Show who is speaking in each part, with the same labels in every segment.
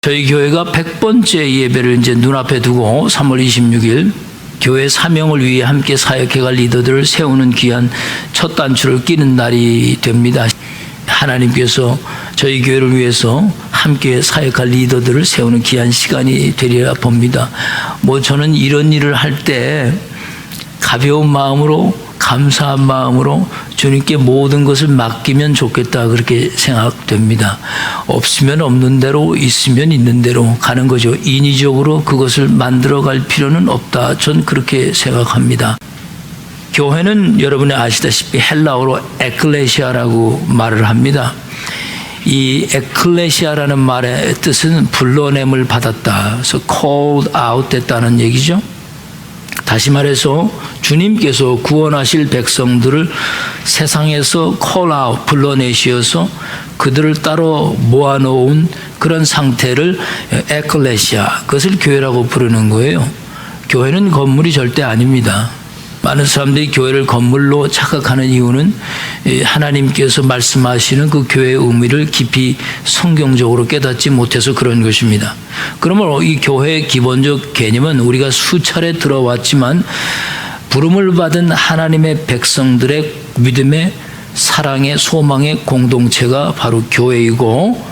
Speaker 1: 저희 교회가 100번째 예배를 이제 눈앞에 두고 3월 26일 교회 사명을 위해 함께 사역해갈 리더들을 세우는 귀한 첫 단추를 끼는 날이 됩니다. 하나님께서 저희 교회를 위해서 함께 사역할 리더들을 세우는 귀한 시간이 되리라 봅니다. 저는 이런 일을 할 때 가벼운 마음으로, 감사한 마음으로 주님께 모든 것을 맡기면 좋겠다, 그렇게 생각됩니다. 없으면 없는 대로, 있으면 있는 대로 가는 거죠. 인위적으로 그것을 만들어갈 필요는 없다, 전 그렇게 생각합니다. 교회는 여러분이 아시다시피 헬라어로 에클레시아라고 말을 합니다. 이 에클레시아라는 말의 뜻은 불러냄을 받았다, 그래서 called out 됐다는 얘기죠. 다시 말해서 주님께서 구원하실 백성들을 세상에서 call out, 불러내시어서 그들을 따로 모아놓은 그런 상태를 에클레시아, 그것을 교회라고 부르는 거예요. 교회는 건물이 절대 아닙니다. 많은 사람들이 교회를 건물로 착각하는 이유는 하나님께서 말씀하시는 그 교회의 의미를 깊이 성경적으로 깨닫지 못해서 그런 것입니다. 그러므로 이 교회의 기본적 개념은 우리가 수차례 들어왔지만 부름을 받은 하나님의 백성들의 믿음의, 사랑의, 소망의 공동체가 바로 교회이고,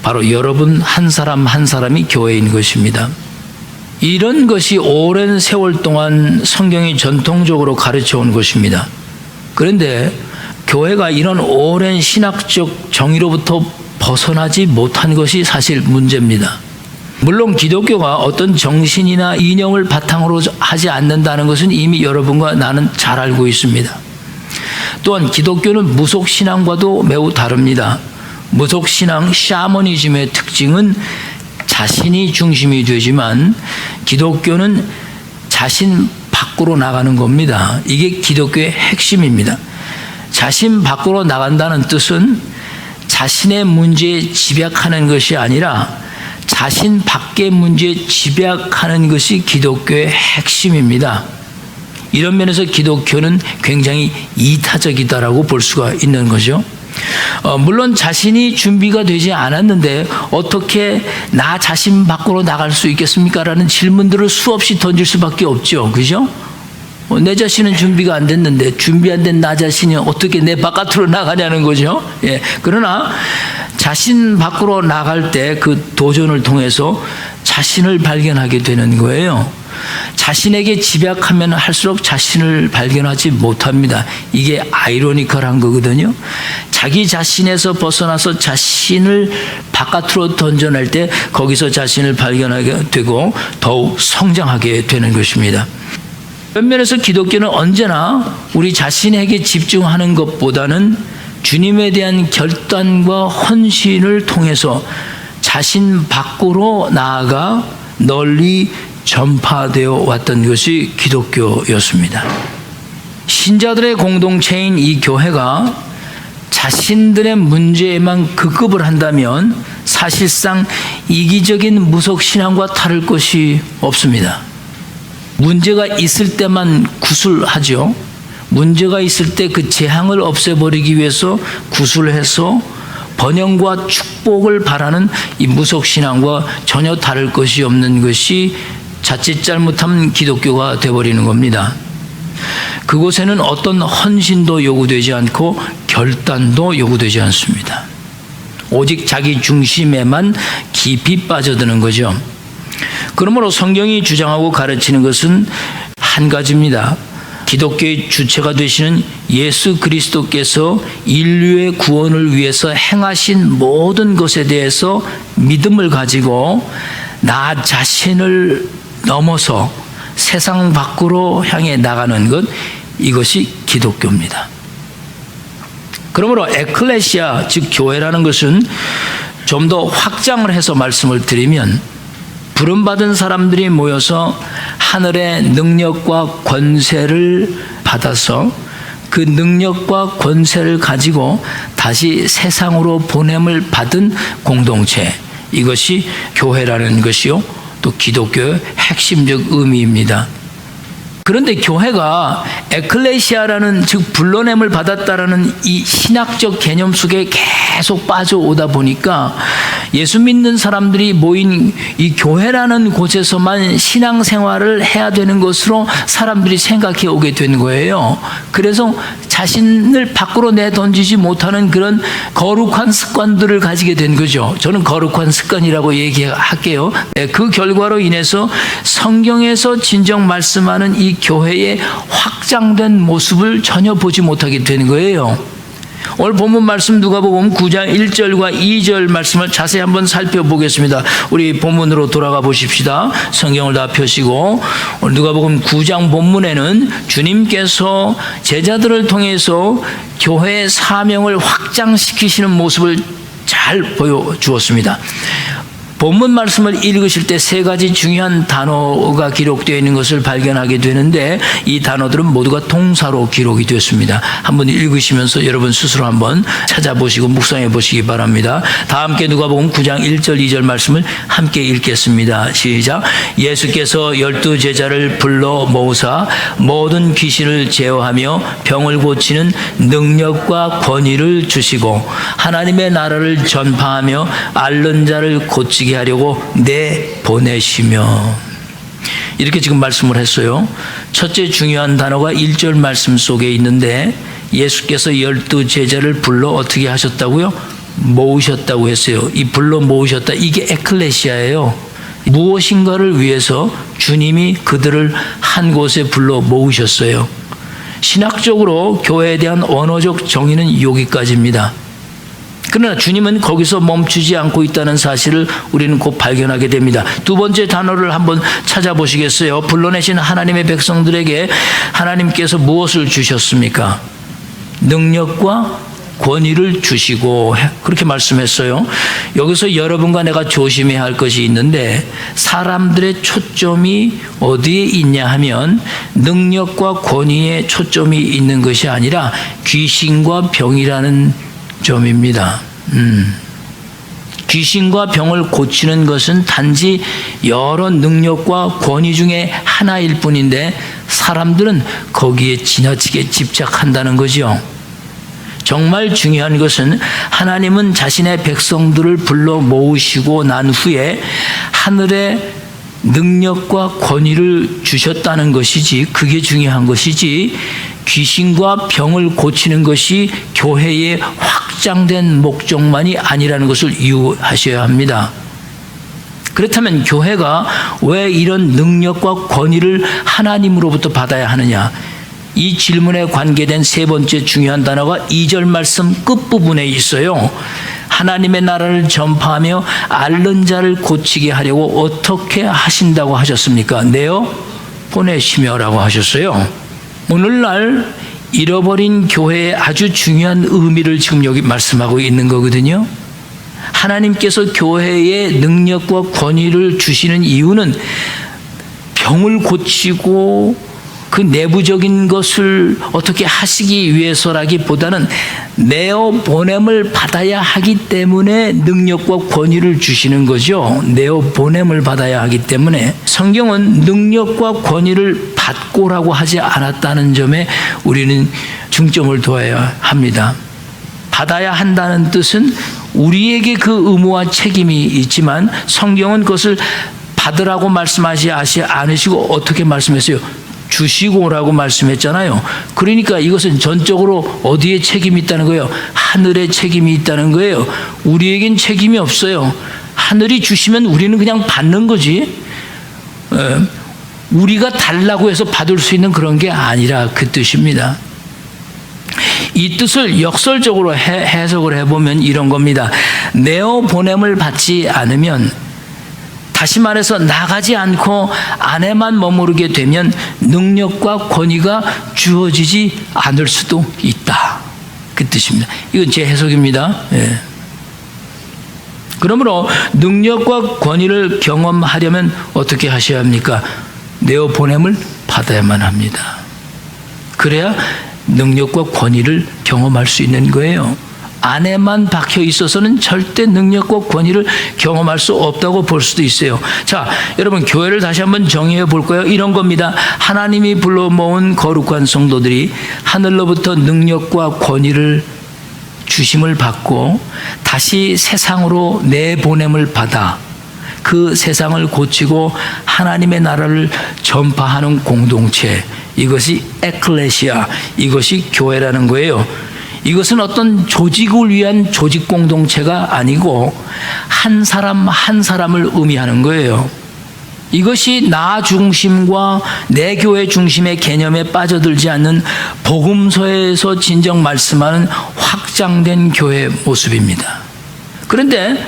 Speaker 1: 바로 여러분 한 사람 한 사람이 교회인 것입니다. 이런 것이 오랜 세월 동안 성경이 전통적으로 가르쳐 온 것입니다. 그런데 교회가 이런 오랜 신학적 정의로부터 벗어나지 못한 것이 사실 문제입니다. 물론 기독교가 어떤 정신이나 이념을 바탕으로 하지 않는다는 것은 이미 여러분과 나는 잘 알고 있습니다. 또한 기독교는 무속신앙과도 매우 다릅니다. 무속신앙, 샤머니즘의 특징은 자신이 중심이 되지만 기독교는 자신 밖으로 나가는 겁니다. 이게 기독교의 핵심입니다. 자신 밖으로 나간다는 뜻은 자신의 문제에 집약하는 것이 아니라 자신 밖의 문제에 집약하는 것이 기독교의 핵심입니다. 이런 면에서 기독교는 굉장히 이타적이다라고 볼 수가 있는 거죠. 물론 자신이 준비가 되지 않았는데 어떻게 나 자신 밖으로 나갈 수 있겠습니까? 라는 질문들을 수없이 던질 수밖에 없죠. 그죠? 내 자신은 준비가 안 됐는데 준비 안 된 나 자신이 어떻게 내 바깥으로 나가냐는 거죠. 그러나 자신 밖으로 나갈 때 그 도전을 통해서 자신을 발견하게 되는 거예요. 자신에게 집약하면 할수록 자신을 발견하지 못합니다. 이게 아이러니컬한 거거든요. 자기 자신에서 벗어나서 자신을 바깥으로 던져낼 때 거기서 자신을 발견하게 되고 더욱 성장하게 되는 것입니다. 그런 면에서 기독교는 언제나 우리 자신에게 집중하는 것보다는 주님에 대한 결단과 헌신을 통해서 자신 밖으로 나아가 널리 전파되어 왔던 것이 기독교였습니다. 신자들의 공동체인 이 교회가 자신들의 문제에만 급급을 한다면 사실상 이기적인 무속신앙과 다를 것이 없습니다. 문제가 있을 때만 구술하죠. 문제가 있을 때 그 재앙을 없애버리기 위해서 구술해서 번영과 축복을 바라는 이 무속신앙과 전혀 다를 것이 없는 것이 자칫 잘못하면 기독교가 되어버리는 겁니다. 그곳에는 어떤 헌신도 요구되지 않고 결단도 요구되지 않습니다. 오직 자기 중심에만 깊이 빠져드는 거죠. 그러므로 성경이 주장하고 가르치는 것은 한 가지입니다. 기독교의 주체가 되시는 예수 그리스도께서 인류의 구원을 위해서 행하신 모든 것에 대해서 믿음을 가지고 나 자신을 넘어서 세상 밖으로 향해 나가는 것, 이것이 기독교입니다. 그러므로 에클레시아, 즉 교회라는 것은 좀 더 확장을 해서 말씀을 드리면 부름받은 사람들이 모여서 하늘의 능력과 권세를 받아서 그 능력과 권세를 가지고 다시 세상으로 보냄을 받은 공동체, 이것이 교회라는 것이요, 또 기독교의 핵심적 의미입니다. 그런데 교회가 에클레시아라는, 즉 불러냄을 받았다라는 이 신학적 개념 속에 계속 빠져오다 보니까 예수 믿는 사람들이 모인 이 교회라는 곳에서만 신앙생활을 해야 되는 것으로 사람들이 생각해 오게 된 거예요. 그래서 자신을 밖으로 내던지지 못하는 그런 거룩한 습관들을 가지게 된 거죠. 저는 거룩한 습관이라고 얘기할게요. 그 결과로 인해서 성경에서 진정 말씀하는 이 교회의 확장된 모습을 전혀 보지 못하게 되는 거예요. 오늘 본문 말씀 누가복음 9장 1절과 2절 말씀을 자세히 한번 살펴보겠습니다. 우리 본문으로 돌아가 보십시다. 성경을 다 펴시고, 오늘 누가복음 9장 본문에는 주님께서 제자들을 통해서 교회의 사명을 확장시키시는 모습을 잘 보여주었습니다. 본문 말씀을 읽으실 때 세 가지 중요한 단어가 기록되어 있는 것을 발견하게 되는데, 이 단어들은 모두가 동사로 기록이 되었습니다. 한번 읽으시면서 여러분 스스로 한번 찾아보시고 묵상해 보시기 바랍니다. 다 함께 누가복음 9장 1절 2절 말씀을 함께 읽겠습니다. 시작. 예수께서 12 제자를 불러 모으사 모든 귀신을 제어하며 병을 고치는 능력과 권위를 주시고 하나님의 나라를 전파하며 앓는 자를 고치게 하려고 내보내시며, 이렇게 지금 말씀을 했어요. 첫째 중요한 단어가 1절 말씀 속에 있는데, 예수께서 12 제자를 불러 어떻게 하셨다고요? 모으셨다고 했어요. 이 불러 모으셨다, 이게 에클레시아예요. 무엇인가를 위해서 주님이 그들을 한 곳에 불러 모으셨어요. 신학적으로 교회에 대한 언어적 정의는 여기까지입니다. 그러나 주님은 거기서 멈추지 않고 있다는 사실을 우리는 곧 발견하게 됩니다. 두 번째 단어를 한번 찾아보시겠어요? 불러내신 하나님의 백성들에게 하나님께서 무엇을 주셨습니까? 능력과 권위를 주시고, 그렇게 말씀했어요. 여기서 여러분과 내가 조심해야 할 것이 있는데, 사람들의 초점이 어디에 있냐 하면 능력과 권위에 초점이 있는 것이 아니라 귀신과 병이라는 점입니다. 귀신과 병을 고치는 것은 단지 여러 능력과 권위 중에 하나일 뿐인데, 사람들은 거기에 지나치게 집착한다는 거죠. 정말 중요한 것은 하나님은 자신의 백성들을 불러 모으시고 난 후에 하늘의 능력과 권위를 주셨다는 것이지, 그게 중요한 것이지 귀신과 병을 고치는 것이 교회의 확장된 목적만이 아니라는 것을 이해하셔야 합니다. 그렇다면 교회가 왜 이런 능력과 권위를 하나님으로부터 받아야 하느냐? 이 질문에 관계된 세 번째 중요한 단어가 2절 말씀 끝부분에 있어요. 하나님의 나라를 전파하며 앓는 자를 고치게 하려고 어떻게 하신다고 하셨습니까? 내어 보내시며라고 하셨어요. 오늘날 잃어버린 교회의 아주 중요한 의미를 지금 여기 말씀하고 있는 거거든요. 하나님께서 교회에 능력과 권위를 주시는 이유는 병을 고치고 그 내부적인 것을 어떻게 하시기 위해서라기보다는 내어 보냄을 받아야 하기 때문에 능력과 권위를 주시는 거죠. 내어 보냄을 받아야 하기 때문에. 성경은 능력과 권위를 받고라고 하지 않았다는 점에 우리는 중점을 둬야 합니다. 받아야 한다는 뜻은 우리에게 그 의무와 책임이 있지만, 성경은 그것을 받으라고 말씀하지 않으시고 어떻게 말씀했어요? 주시고라고 말씀했잖아요. 그러니까 이것은 전적으로 어디에 책임이 있다는 거예요? 하늘에 책임이 있다는 거예요. 우리에겐 책임이 없어요. 하늘이 주시면 우리는 그냥 받는 거지. 우리가 달라고 해서 받을 수 있는 그런 게 아니라 그 뜻입니다. 이 뜻을 역설적으로 해석을 해보면 이런 겁니다. 내어 보냄을 받지 않으면, 다시 말해서 나가지 않고 안에만 머무르게 되면 능력과 권위가 주어지지 않을 수도 있다, 그 뜻입니다. 이건 제 해석입니다. 예. 그러므로 능력과 권위를 경험하려면 어떻게 하셔야 합니까? 내어 보냄을 받아야만 합니다. 그래야 능력과 권위를 경험할 수 있는 거예요. 안에만 박혀 있어서는 절대 능력과 권위를 경험할 수 없다고 볼 수도 있어요. 자, 여러분, 교회를 다시 한번 정의해 볼까요? 이런 겁니다. 하나님이 불러 모은 거룩한 성도들이 하늘로부터 능력과 권위를 주심을 받고 다시 세상으로 내보냄을 받아 그 세상을 고치고 하나님의 나라를 전파하는 공동체, 이것이 에클레시아, 이것이 교회라는 거예요. 이것은 어떤 조직을 위한 조직 공동체가 아니고 한 사람 한 사람을 의미하는 거예요. 이것이 나 중심과 내 교회 중심의 개념에 빠져들지 않는 복음서에서 진정 말씀하는 확장된 교회의 모습입니다. 그런데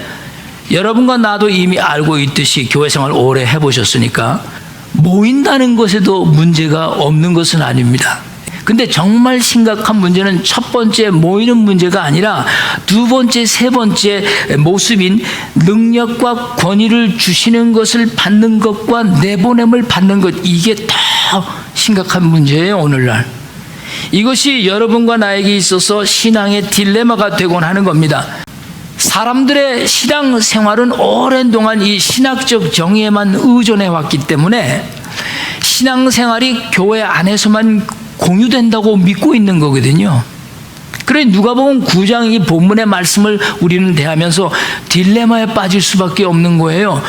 Speaker 1: 여러분과 나도 이미 알고 있듯이 교회 생활 오래 해보셨으니까 모인다는 것에도 문제가 없는 것은 아닙니다. 근데 정말 심각한 문제는 첫 번째 모이는 문제가 아니라 두 번째, 세 번째 모습인 능력과 권위를 주시는 것을 받는 것과 내보냄을 받는 것, 이게 더 심각한 문제예요, 오늘날. 이것이 여러분과 나에게 있어서 신앙의 딜레마가 되곤 하는 겁니다. 사람들의 신앙 생활은 오랜 동안 이 신학적 정의에만 의존해 왔기 때문에 신앙 생활이 교회 안에서만 공유된다고 믿고 있는 거거든요. 그래 누가복음 9장 이 본문의 말씀을 우리는 대하면서 딜레마에 빠질 수밖에 없는 거예요.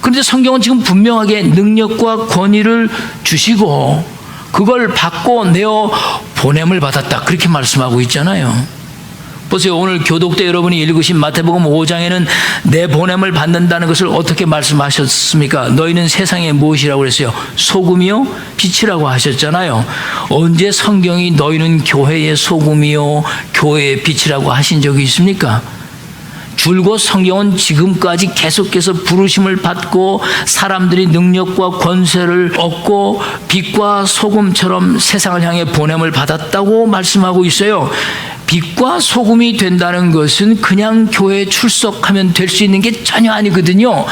Speaker 1: 그런데 성경은 지금 분명하게 능력과 권위를 주시고 그걸 받고 내어 보냄을 받았다, 그렇게 말씀하고 있잖아요. 보세요. 오늘 교독 때 여러분이 읽으신 마태복음 5장에는 내 보냄을 받는다는 것을 어떻게 말씀하셨습니까? 너희는 세상에 무엇이라고 그랬어요? 소금이요? 빛이라고 하셨잖아요. 언제 성경이 너희는 교회의 소금이요 교회의 빛이라고 하신 적이 있습니까? 줄곧 성경은 지금까지 계속해서 부르심을 받고 사람들이 능력과 권세를 얻고 빛과 소금처럼 세상을 향해 보냄을 받았다고 말씀하고 있어요. 빛과 소금이 된다는 것은 그냥 교회에 출석하면 될 수 있는 게 전혀 아니거든요.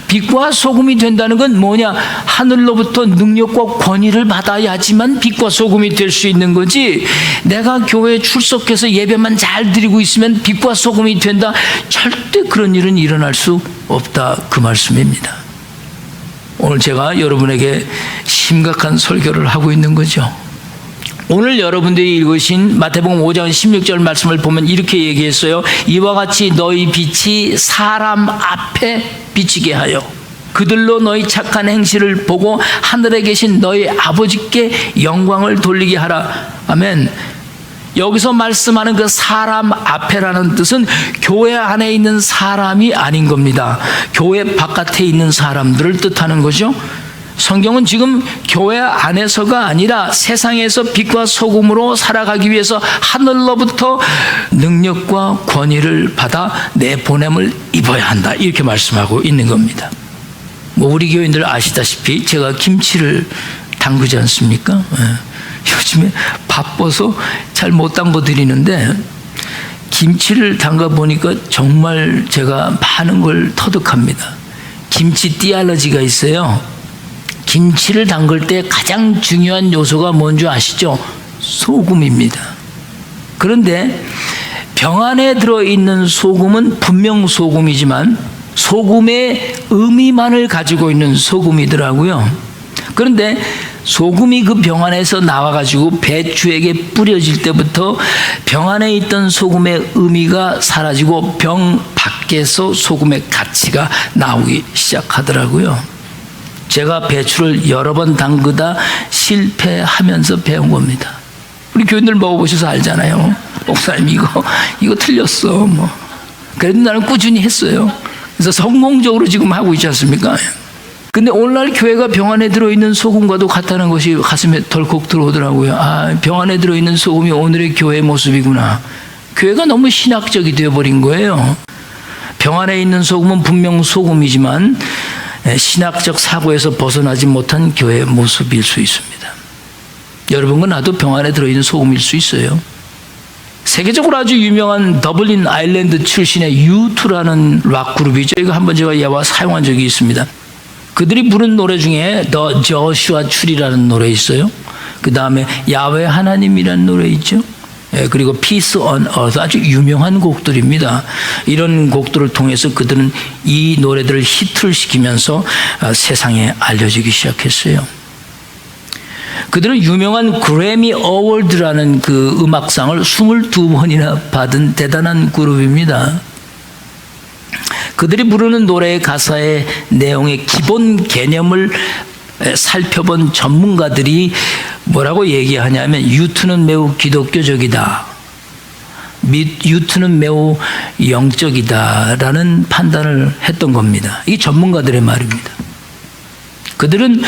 Speaker 1: 빛과 소금이 된다는 건 뭐냐? 하늘로부터 능력과 권위를 받아야지만 빛과 소금이 될 수 있는 거지, 내가 교회에 출석해서 예배만 잘 드리고 있으면 빛과 소금이 된다, 절대 그런 일은 일어날 수 없다, 그 말씀입니다. 오늘 제가 여러분에게 심각한 설교를 하고 있는 거죠. 오늘 여러분들이 읽으신 마태복음 5장 16절 말씀을 보면 이렇게 얘기했어요. 이와 같이 너희 빛이 사람 앞에 비치게 하여 그들로 너희 착한 행실을 보고 하늘에 계신 너희 아버지께 영광을 돌리게 하라. 아멘. 여기서 말씀하는 그 사람 앞에라는 뜻은 교회 안에 있는 사람이 아닌 겁니다. 교회 바깥에 있는 사람들을 뜻하는 거죠. 성경은 지금 교회 안에서가 아니라 세상에서 빛과 소금으로 살아가기 위해서 하늘로부터 능력과 권위를 받아 내 보냄을 입어야 한다, 이렇게 말씀하고 있는 겁니다. 우리 교인들 아시다시피 제가 김치를 담그지 않습니까? 요즘에 바빠서 잘 못 담궈 드리는데 김치를 담가 보니까 정말 제가 많은 걸 터득합니다. 김치 띠알러지가 있어요. 김치를 담글 때 가장 중요한 요소가 뭔지 아시죠? 소금입니다. 그런데 병 안에 들어있는 소금은 분명 소금이지만 소금의 의미만을 가지고 있는 소금이더라고요. 그런데 소금이 그 병 안에서 나와가지고 배추에게 뿌려질 때부터 병 안에 있던 소금의 의미가 사라지고 병 밖에서 소금의 가치가 나오기 시작하더라고요. 제가 배추를 여러 번 담그다 실패하면서 배운 겁니다. 우리 교인들 먹어보셔서 알잖아요. 목사님 이거 틀렸어 뭐. 그래도 나는 꾸준히 했어요. 그래서 성공적으로 지금 하고 있지 않습니까? 근데 오늘날 교회가 병 안에 들어있는 소금과도 같다는 것이 가슴에 덜컥 들어오더라고요. 아, 병 안에 들어있는 소금이 오늘의 교회의 모습이구나. 교회가 너무 신학적이 되어버린 거예요. 병 안에 있는 소금은 분명 소금이지만 신학적 사고에서 벗어나지 못한 교회의 모습일 수 있습니다. 여러분과 나도 병 안에 들어있는 소금일 수 있어요. 세계적으로 아주 유명한 더블린 아일랜드 출신의 U2라는 락 그룹이죠. 이거 한번 제가 예와 사용한 적이 있습니다. 그들이 부른 노래 중에 The Joshua Tree라는 노래 있어요. 그 다음에 야훼 하나님이라는 노래 있죠. 그리고 Peace on Earth, 아주 유명한 곡들입니다. 이런 곡들을 통해서 그들은 이 노래들을 히트를 시키면서 세상에 알려지기 시작했어요. 그들은 유명한 그래미 어워드라는 그 음악상을 22번이나 받은 대단한 그룹입니다. 그들이 부르는 노래의 가사의 내용의 기본 개념을 살펴본 전문가들이 뭐라고 얘기하냐면 U2는 매우 기독교적이다. U2는 매우 영적이다라는 판단을 했던 겁니다. 이게 전문가들의 말입니다. 그들은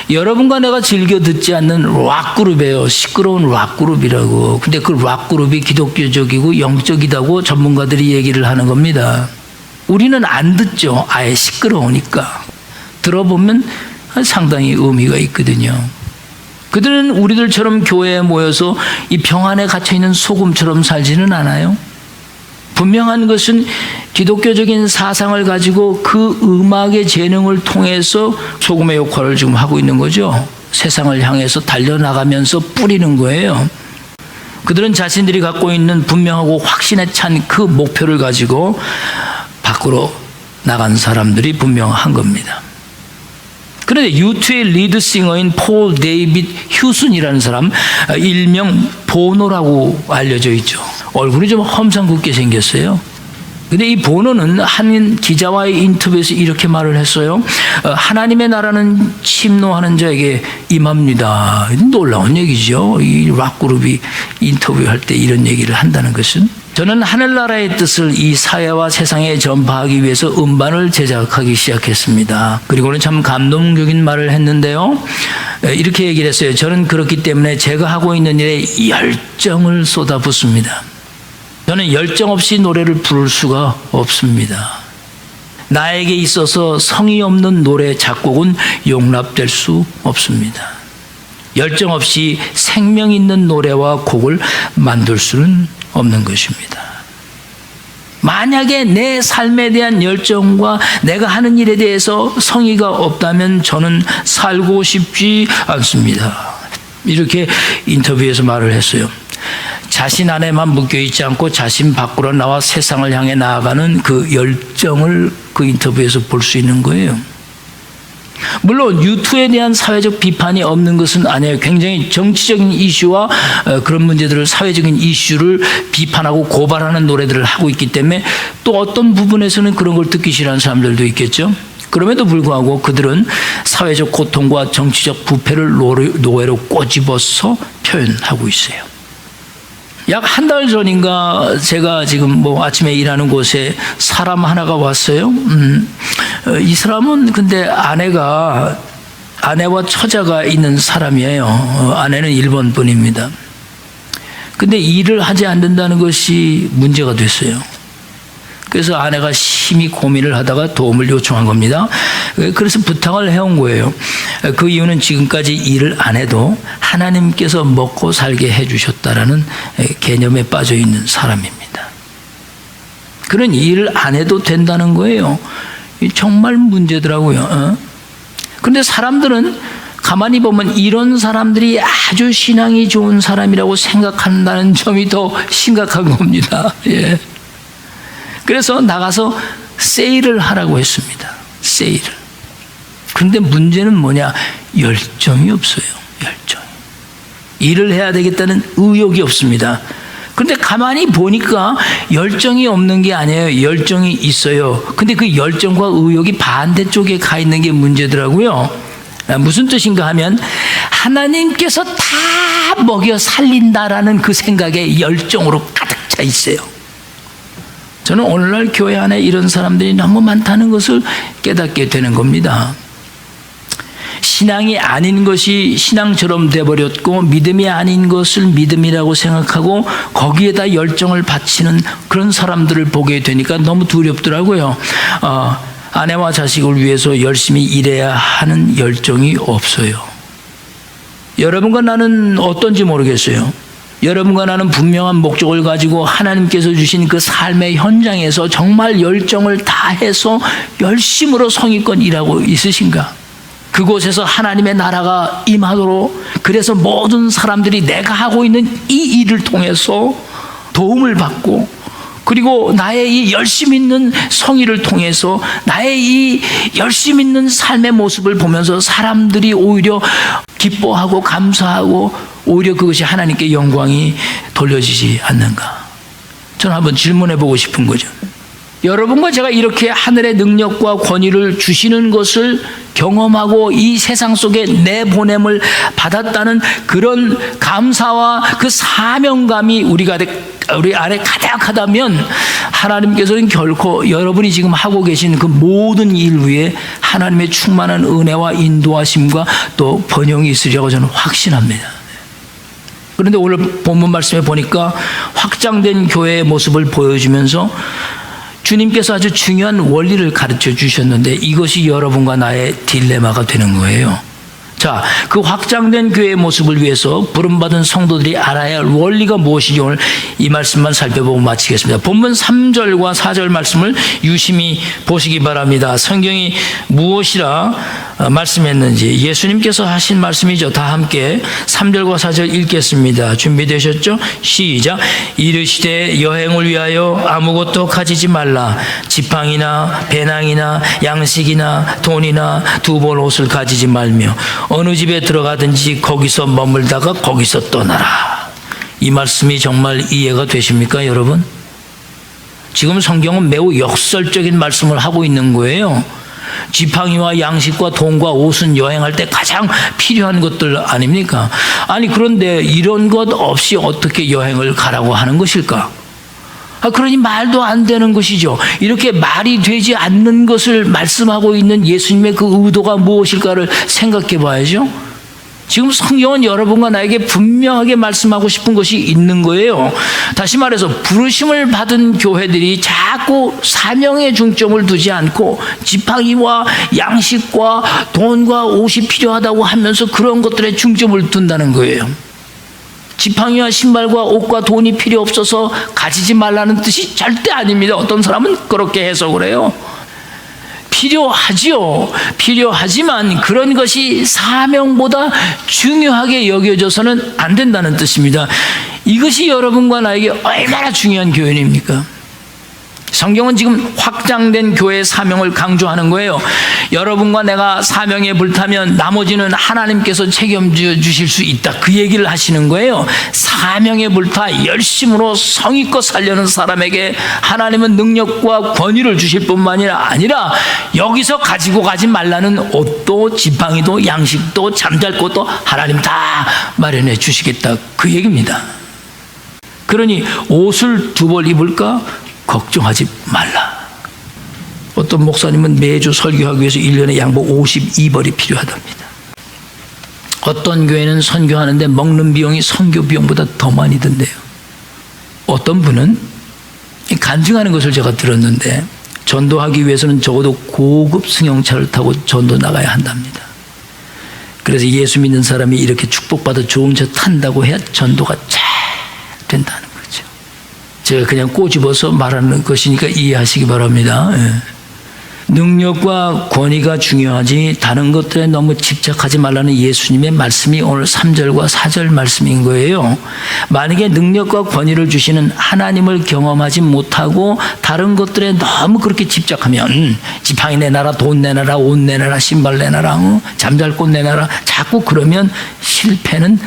Speaker 1: 여러분과 내가 즐겨 듣지 않는 락그룹이에요. 시끄러운 락그룹이라고. 근데 그 락그룹이 기독교적이고 영적이다고 전문가들이 얘기를 하는 겁니다. 우리는 안 듣죠. 아예 시끄러우니까. 들어보면 상당히 의미가 있거든요. 그들은 우리들처럼 교회에 모여서 이 병 안에 갇혀있는 소금처럼 살지는 않아요. 분명한 것은 기독교적인 사상을 가지고 그 음악의 재능을 통해서 소금의 역할을 지금 하고 있는 거죠. 세상을 향해서 달려나가면서 뿌리는 거예요. 그들은 자신들이 갖고 있는 분명하고 확신에 찬 그 목표를 가지고 밖으로 나간 사람들이 분명한 겁니다. 그런데 U2의 리드싱어인 폴 데이빗 휴슨이라는 사람, 일명 보노라고 알려져 있죠. 얼굴이 좀 험상궂게 생겼어요. 근데 이 보노는 한 기자와의 인터뷰에서 이렇게 말을 했어요. 하나님의 나라는 침노하는 자에게 임합니다. 놀라운 얘기죠. 이 락그룹이 인터뷰할 때 이런 얘기를 한다는 것은. 저는 하늘나라의 뜻을 이 사회와 세상에 전파하기 위해서 음반을 제작하기 시작했습니다. 그리고는 참 감동적인 말을 했는데요. 이렇게 얘기를 했어요. 저는 그렇기 때문에 제가 하고 있는 일에 열정을 쏟아붓습니다. 저는 열정 없이 노래를 부를 수가 없습니다. 나에게 있어서 성의 없는 노래 작곡은 용납될 수 없습니다. 열정 없이 생명 있는 노래와 곡을 만들 수는 없는 것입니다. 만약에 내 삶에 대한 열정과 내가 하는 일에 대해서 성의가 없다면 저는 살고 싶지 않습니다. 이렇게 인터뷰에서 말을 했어요. 자신 안에만 묶여있지 않고 자신 밖으로 나와 세상을 향해 나아가는 그 열정을 그 인터뷰에서 볼 수 있는 거예요. 물론 U2에 대한 사회적 비판이 없는 것은 아니에요. 굉장히 정치적인 이슈와 그런 문제들을, 사회적인 이슈를 비판하고 고발하는 노래들을 하고 있기 때문에 또 어떤 부분에서는 그런 걸 듣기 싫어하는 사람들도 있겠죠. 그럼에도 불구하고 그들은 사회적 고통과 정치적 부패를 노래로 꼬집어서 표현하고 있어요. 약 한 달 전인가 제가 지금 아침에 일하는 곳에 사람 하나가 왔어요. 이 사람은 근데 아내와 처자가 있는 사람이에요. 아내는 일본 분입니다. 근데 일을 하지 않는다는 것이 문제가 됐어요. 그래서 아내가 심히 고민을 하다가 도움을 요청한 겁니다. 그래서 부탁을 해온 거예요. 그 이유는 지금까지 일을 안 해도 하나님께서 먹고 살게 해주셨다라는 개념에 빠져 있는 사람입니다. 그런 일을 안 해도 된다는 거예요. 정말 문제더라고요. 그런데 사람들은 가만히 보면 이런 사람들이 아주 신앙이 좋은 사람이라고 생각한다는 점이 더 심각한 겁니다. 예. 그래서 나가서 세일을 하라고 했습니다. 세일을. 그런데 문제는 뭐냐? 열정이 없어요. 열정이. 일을 해야 되겠다는 의욕이 없습니다. 그런데 가만히 보니까 열정이 없는 게 아니에요. 열정이 있어요. 근데 그 열정과 의욕이 반대쪽에 가 있는 게 문제더라고요. 무슨 뜻인가 하면 하나님께서 다 먹여 살린다라는 그 생각에 열정으로 가득 차 있어요. 저는 오늘날 교회 안에 이런 사람들이 너무 많다는 것을 깨닫게 되는 겁니다. 신앙이 아닌 것이 신앙처럼 돼버렸고 믿음이 아닌 것을 믿음이라고 생각하고 거기에다 열정을 바치는 그런 사람들을 보게 되니까 너무 두렵더라고요. 아내와 자식을 위해서 열심히 일해야 하는 열정이 없어요. 여러분과 나는 어떤지 모르겠어요. 여러분과 나는 분명한 목적을 가지고 하나님께서 주신 그 삶의 현장에서 정말 열정을 다해서 열심으로 성의껏 일하고 있으신가? 그곳에서 하나님의 나라가 임하도록, 그래서 모든 사람들이 내가 하고 있는 이 일을 통해서 도움을 받고, 그리고 나의 이 열심 있는 성의를 통해서 나의 이 열심 있는 삶의 모습을 보면서 사람들이 오히려 기뻐하고 감사하고 오히려 그것이 하나님께 영광이 돌려지지 않는가? 저는 한번 질문해 보고 싶은 거죠. 여러분과 제가 이렇게 하늘의 능력과 권위를 주시는 것을 경험하고 이 세상 속에 내보냄을 받았다는 그런 감사와 그 사명감이 우리 안에 가득하다면 하나님께서는 결코 여러분이 지금 하고 계신 그 모든 일 위에 하나님의 충만한 은혜와 인도하심과 또 번영이 있으리라고 저는 확신합니다. 그런데 오늘 본문 말씀에 보니까 확장된 교회의 모습을 보여주면서 주님께서 아주 중요한 원리를 가르쳐 주셨는데 이것이 여러분과 나의 딜레마가 되는 거예요. 자, 그 확장된 교회의 모습을 위해서 부름받은 성도들이 알아야 할 원리가 무엇인지 오늘 이 말씀만 살펴보고 마치겠습니다. 본문 3절과 4절 말씀을 유심히 보시기 바랍니다. 성경이 무엇이라 말씀했는지 예수님께서 하신 말씀이죠. 다 함께 3절과 4절 읽겠습니다. 준비되셨죠? 시작. 이르시되 여행을 위하여 아무것도 가지지 말라. 지팡이나 배낭이나 양식이나 돈이나 두 벌 옷을 가지지 말며 어느 집에 들어가든지 거기서 머물다가 거기서 떠나라. 이 말씀이 정말 이해가 되십니까, 여러분? 지금 성경은 매우 역설적인 말씀을 하고 있는 거예요. 지팡이와 양식과 돈과 옷은 여행할 때 가장 필요한 것들 아닙니까? 아니, 그런데 이런 것 없이 어떻게 여행을 가라고 하는 것일까? 그러니 말도 안 되는 것이죠. 이렇게 말이 되지 않는 것을 말씀하고 있는 예수님의 그 의도가 무엇일까를 생각해 봐야죠. 지금 성경은 여러분과 나에게 분명하게 말씀하고 싶은 것이 있는 거예요. 다시 말해서 부르심을 받은 교회들이 자꾸 사명에 중점을 두지 않고 지팡이와 양식과 돈과 옷이 필요하다고 하면서 그런 것들에 중점을 둔다는 거예요. 지팡이와 신발과 옷과 돈이 필요 없어서 가지지 말라는 뜻이 절대 아닙니다. 어떤 사람은 그렇게 해석을 해요. 필요하지요. 필요하지만 그런 것이 사명보다 중요하게 여겨져서는 안 된다는 뜻입니다. 이것이 여러분과 나에게 얼마나 중요한 교훈입니까? 성경은 지금 확장된 교회의 사명을 강조하는 거예요. 여러분과 내가 사명에 불타면 나머지는 하나님께서 책임져 주실 수 있다. 그 얘기를 하시는 거예요. 사명에 불타 열심으로 성의껏 살려는 사람에게 하나님은 능력과 권위를 주실 뿐만이 아니라 여기서 가지고 가지 말라는 옷도 지팡이도 양식도 잠잘 곳도 하나님 다 마련해 주시겠다. 그 얘기입니다. 그러니 옷을 두 벌 입을까? 걱정하지 말라. 어떤 목사님은 매주 설교하기 위해서 1년에 양복 52벌이 필요하답니다. 어떤 교회는 선교하는데 먹는 비용이 선교 비용보다 더 많이 든대요. 어떤 분은 간증하는 것을 제가 들었는데 전도하기 위해서는 적어도 고급 승용차를 타고 전도 나가야 한답니다. 그래서 예수 믿는 사람이 이렇게 축복받아 좋은 차 탄다고 해야 전도가 잘 된다는 거죠. 제가 그냥 꼬집어서 말하는 것이니까 이해하시기 바랍니다. 능력과 권위가 중요하지 다른 것들에 너무 집착하지 말라는 예수님의 말씀이 오늘 3절과 4절 말씀인 거예요. 만약에 능력과 권위를 주시는 하나님을 경험하지 못하고 다른 것들에 너무 그렇게 집착하면 지팡이 내놔라, 돈 내놔라, 옷 내놔라, 신발 내놔라, 잠잘 곳 내놔라, 자꾸 그러면 실패는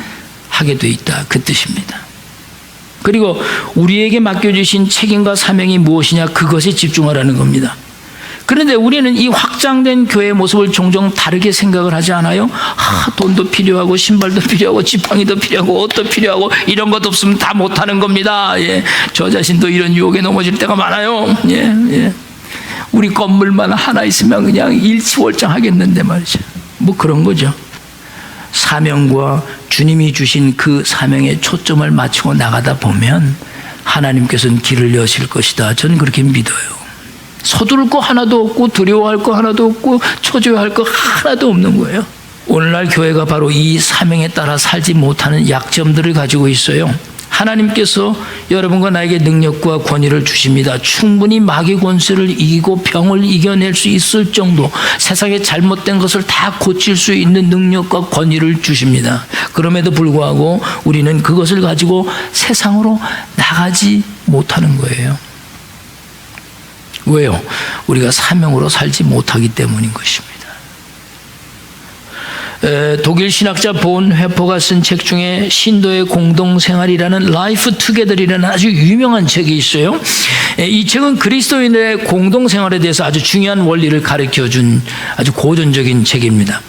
Speaker 1: 하게 돼 있다. 그 뜻입니다. 그리고 우리에게 맡겨주신 책임과 사명이 무엇이냐, 그것에 집중하라는 겁니다. 그런데 우리는 이 확장된 교회의 모습을 종종 다르게 생각을 하지 않아요? 돈도 필요하고 신발도 필요하고 지팡이도 필요하고 옷도 필요하고 이런 것 없으면 다 못하는 겁니다. 예. 저 자신도 이런 유혹에 넘어질 때가 많아요. 예. 우리 건물만 하나 있으면 그냥 일치월장하겠는데 말이죠. 뭐 그런 거죠. 사명과 주님이 주신 그 사명에 초점을 맞추고 나가다 보면 하나님께서는 길을 여실 것이다. 저는 그렇게 믿어요. 서두를 거 하나도 없고 두려워할 거 하나도 없고 초조해할 거 하나도 없는 거예요. 오늘날 교회가 바로 이 사명에 따라 살지 못하는 약점들을 가지고 있어요. 하나님께서 여러분과 나에게 능력과 권위를 주십니다. 충분히 마귀 권세를 이기고 병을 이겨낼 수 있을 정도, 세상의 잘못된 것을 다 고칠 수 있는 능력과 권위를 주십니다. 그럼에도 불구하고 우리는 그것을 가지고 세상으로 나가지 못하는 거예요. 왜요? 우리가 사명으로 살지 못하기 때문인 것입니다. 독일 신학자 본 회퍼가 쓴 책 중에 신도의 공동생활이라는 라이프 투게더이라는 아주 유명한 책이 있어요. 이 책은 그리스도인의 공동생활에 대해서 아주 중요한 원리를 가르쳐준 아주 고전적인 책입니다.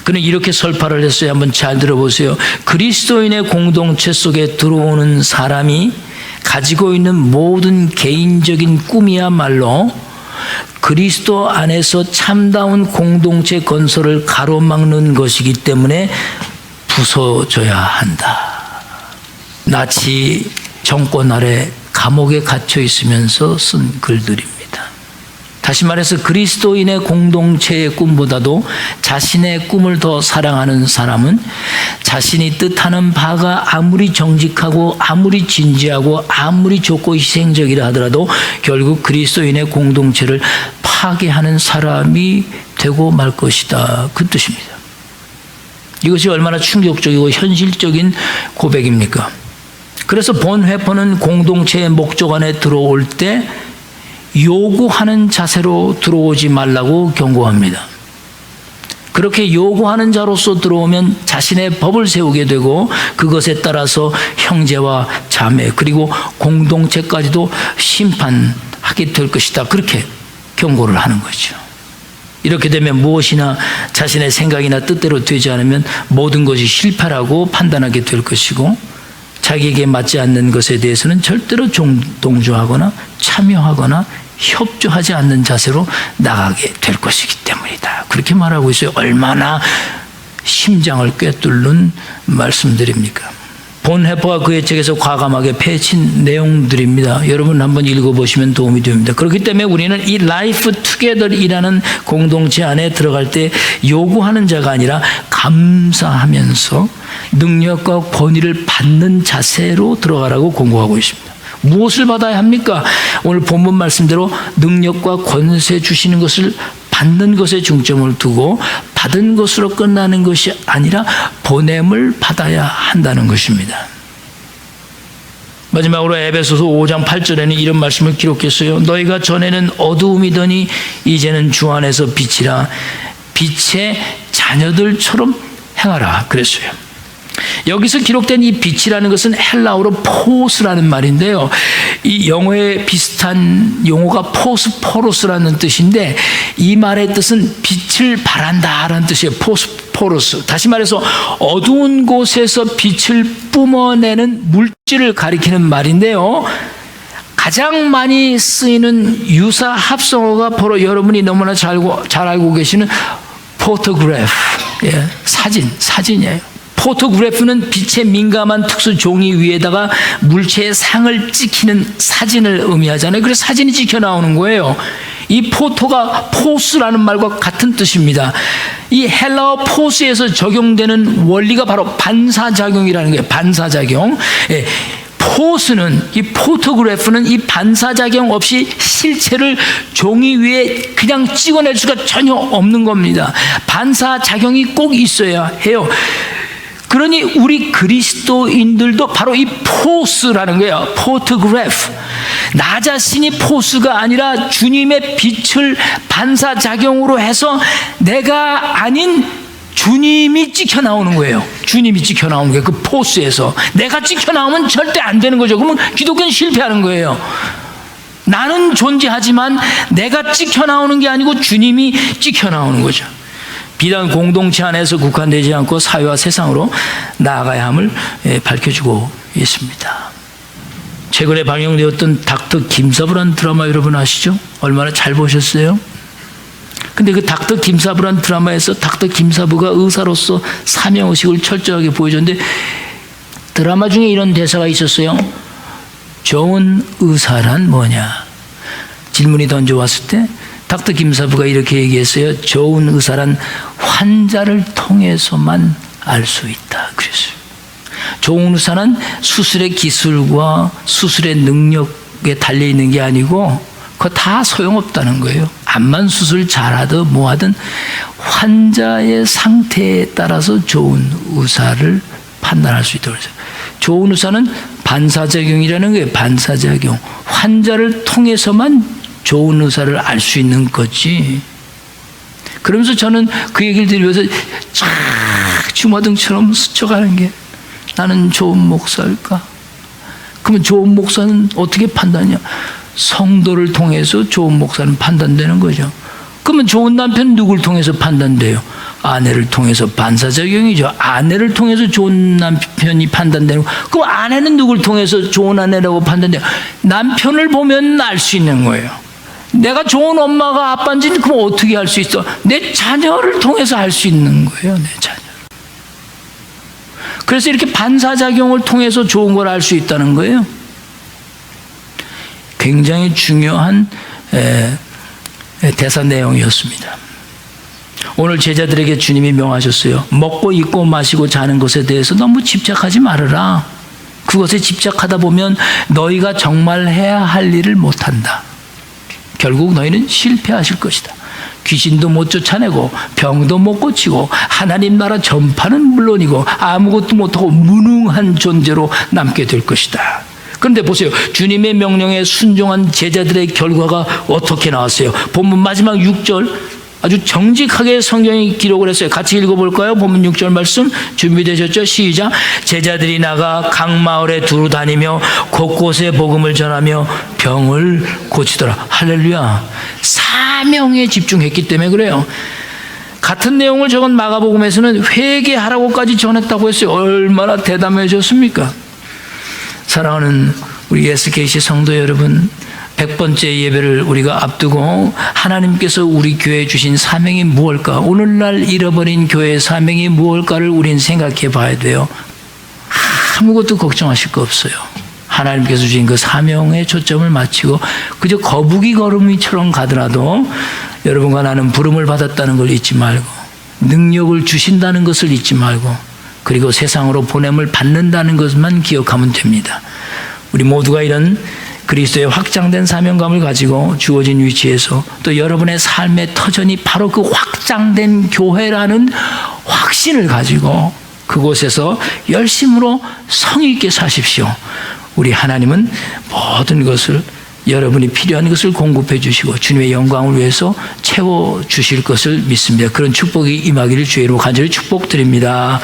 Speaker 1: 그는 이렇게 설파를 했어요. 한번 잘 들어보세요. 그리스도인의 공동체 속에 들어오는 사람이 가지고 있는 모든 개인적인 꿈이야말로 그리스도 안에서 참다운 공동체 건설을 가로막는 것이기 때문에 부서져야 한다. 나치 정권 아래 감옥에 갇혀 있으면서 쓴 글들입니다. 다시 말해서 그리스도인의 공동체의 꿈보다도 자신의 꿈을 더 사랑하는 사람은 자신이 뜻하는 바가 아무리 정직하고 아무리 진지하고 아무리 좋고 희생적이라 하더라도 결국 그리스도인의 공동체를 파괴하는 사람이 되고 말 것이다. 그 뜻입니다. 이것이 얼마나 충격적이고 현실적인 고백입니까? 그래서 본 회퍼는 공동체의 목적 안에 들어올 때 요구하는 자세로 들어오지 말라고 경고합니다. 그렇게 요구하는 자로서 들어오면 자신의 법을 세우게 되고 그것에 따라서 형제와 자매 그리고 공동체까지도 심판하게 될 것이다. 그렇게 경고를 하는 거죠. 이렇게 되면 무엇이나 자신의 생각이나 뜻대로 되지 않으면 모든 것이 실패라고 판단하게 될 것이고 자기에게 맞지 않는 것에 대해서는 절대로 동조하거나 참여하거나 협조하지 않는 자세로 나가게 될 것이기 때문이다. 그렇게 말하고 있어요. 얼마나 심장을 꿰뚫는 말씀들입니까? 본 회퍼가 그의 책에서 과감하게 폐친 내용들입니다. 여러분 한번 읽어보시면 도움이 됩니다. 그렇기 때문에 우리는 이 라이프 투게더이라는 공동체 안에 들어갈 때 요구하는 자가 아니라 감사하면서 능력과 권위를 받는 자세로 들어가라고 권고하고 있습니다. 무엇을 받아야 합니까? 오늘 본문 말씀대로 능력과 권세 주시는 것을 받는 것에 중점을 두고 받은 것으로 끝나는 것이 아니라 보냄을 받아야 한다는 것입니다. 마지막으로 에베소서 5장 8절에는 이런 말씀을 기록했어요. 너희가 전에는 어두움이더니 이제는 주 안에서 빛이라 빛의 자녀들처럼 행하라 그랬어요. 여기서 기록된 이 빛이라는 것은 헬라어로 포스라는 말인데요. 이 영어에 비슷한 용어가 포스포로스라는 뜻인데 이 말의 뜻은 빛을 발한다라는 뜻이에요. 포스포로스. 다시 말해서 어두운 곳에서 빛을 뿜어내는 물질을 가리키는 말인데요. 가장 많이 쓰이는 유사 합성어가 바로 여러분이 너무나 잘 알고 계시는 포토그래프, 사진이에요. 포토그래프는 빛에 민감한 특수 종이 위에다가 물체의 상을 찍히는 사진을 의미하잖아요. 그래서 사진이 찍혀 나오는 거예요. 이 포토가 포스라는 말과 같은 뜻입니다. 이 헬라어 포스에서 적용되는 원리가 바로 반사작용이라는 거예요. 반사작용. 포스는, 이 포토그래프는 이 반사작용 없이 실체를 종이 위에 그냥 찍어낼 수가 전혀 없는 겁니다. 반사작용이 꼭 있어야 해요. 그러니 우리 그리스도인들도 바로 이 포스라는 거예요. 포토그래프. 나 자신이 포스가 아니라 주님의 빛을 반사작용으로 해서 내가 아닌 주님이 찍혀 나오는 거예요. 주님이 찍혀 나오는 거예요. 그 포스에서. 내가 찍혀 나오면 절대 안 되는 거죠. 그러면 기독교는 실패하는 거예요. 나는 존재하지만 내가 찍혀 나오는 게 아니고 주님이 찍혀 나오는 거죠. 비단 공동체 안에서 국한되지 않고 사회와 세상으로 나아가야 함을 밝혀주고 있습니다. 최근에 방영되었던 닥터 김사부라는 드라마 여러분 아시죠? 얼마나 잘 보셨어요? 근데 그 닥터 김사부라는 드라마에서 닥터 김사부가 의사로서 사명의식을 철저하게 보여줬는데 드라마 중에 이런 대사가 있었어요. 좋은 의사란 뭐냐? 질문이 던져왔을 때 닥터 김사부가 이렇게 얘기했어요. 좋은 의사란 환자를 통해서만 알 수 있다. 그랬어요. 좋은 의사는 수술의 기술과 수술의 능력에 달려있는 게 아니고 그거 다 소용없다는 거예요. 암만 수술 잘하든 뭐하든 환자의 상태에 따라서 좋은 의사를 판단할 수 있다고 그랬어요. 좋은 의사는 반사작용이라는 거예요. 반사작용. 환자를 통해서만 좋은 의사를 알 수 있는 거지. 그러면서 저는 그 얘기를 들으면서 쫙 주마등처럼 스쳐가는 게 나는 좋은 목사일까? 그러면 좋은 목사는 어떻게 판단이냐? 성도를 통해서 좋은 목사는 판단되는 거죠. 그러면 좋은 남편은 누굴 통해서 판단돼요? 아내를 통해서. 반사작용이죠. 아내를 통해서 좋은 남편이 판단되는 거. 그럼 아내는 누굴 통해서 좋은 아내라고 판단돼요? 남편을 보면 알 수 있는 거예요. 내가 좋은 엄마가 아빠인지는 그럼 어떻게 알 수 있어? 내 자녀를 통해서 알 수 있는 거예요. 내 자녀. 그래서 이렇게 반사작용을 통해서 좋은 걸 알 수 있다는 거예요. 굉장히 중요한 대사 내용이었습니다. 오늘 제자들에게 주님이 명하셨어요. 먹고 입고 마시고 자는 것에 대해서 너무 집착하지 말아라. 그것에 집착하다 보면 너희가 정말 해야 할 일을 못한다. 결국 너희는 실패하실 것이다. 귀신도 못 쫓아내고 병도 못 고치고 하나님 나라 전파는 물론이고 아무것도 못하고 무능한 존재로 남게 될 것이다. 그런데 보세요. 주님의 명령에 순종한 제자들의 결과가 어떻게 나왔어요? 본문 마지막 6절 아주 정직하게 성경이 기록을 했어요. 같이 읽어볼까요? 본문 6절 말씀 준비되셨죠? 시작. 제자들이 나가 각 마을에 두루 다니며 곳곳에 복음을 전하며 병을 고치더라. 할렐루야. 사명에 집중했기 때문에 그래요. 같은 내용을 적은 마가복음에서는 회개하라고까지 전했다고 했어요. 얼마나 대담해졌습니까? 사랑하는 우리 SKC 성도 여러분, 100번째 예배를 우리가 앞두고 하나님께서 우리 교회에 주신 사명이 무엇일까? 오늘날 잃어버린 교회의 사명이 무엇일까를 우린 생각해 봐야 돼요. 아무것도 걱정하실 거 없어요. 하나님께서 주신 그 사명에 초점을 맞추고 그저 거북이 걸음이처럼 가더라도 여러분과 나는 부름을 받았다는 걸 잊지 말고 능력을 주신다는 것을 잊지 말고 그리고 세상으로 보냄을 받는다는 것만 기억하면 됩니다. 우리 모두가 이런 그리스도의 확장된 사명감을 가지고 주어진 위치에서 또 여러분의 삶의 터전이 바로 그 확장된 교회라는 확신을 가지고 그곳에서 열심으로 성의 있게 사십시오. 우리 하나님은 모든 것을 여러분이 필요한 것을 공급해 주시고 주님의 영광을 위해서 채워주실 것을 믿습니다. 그런 축복이 임하기를 주의 이름으로 간절히 축복드립니다.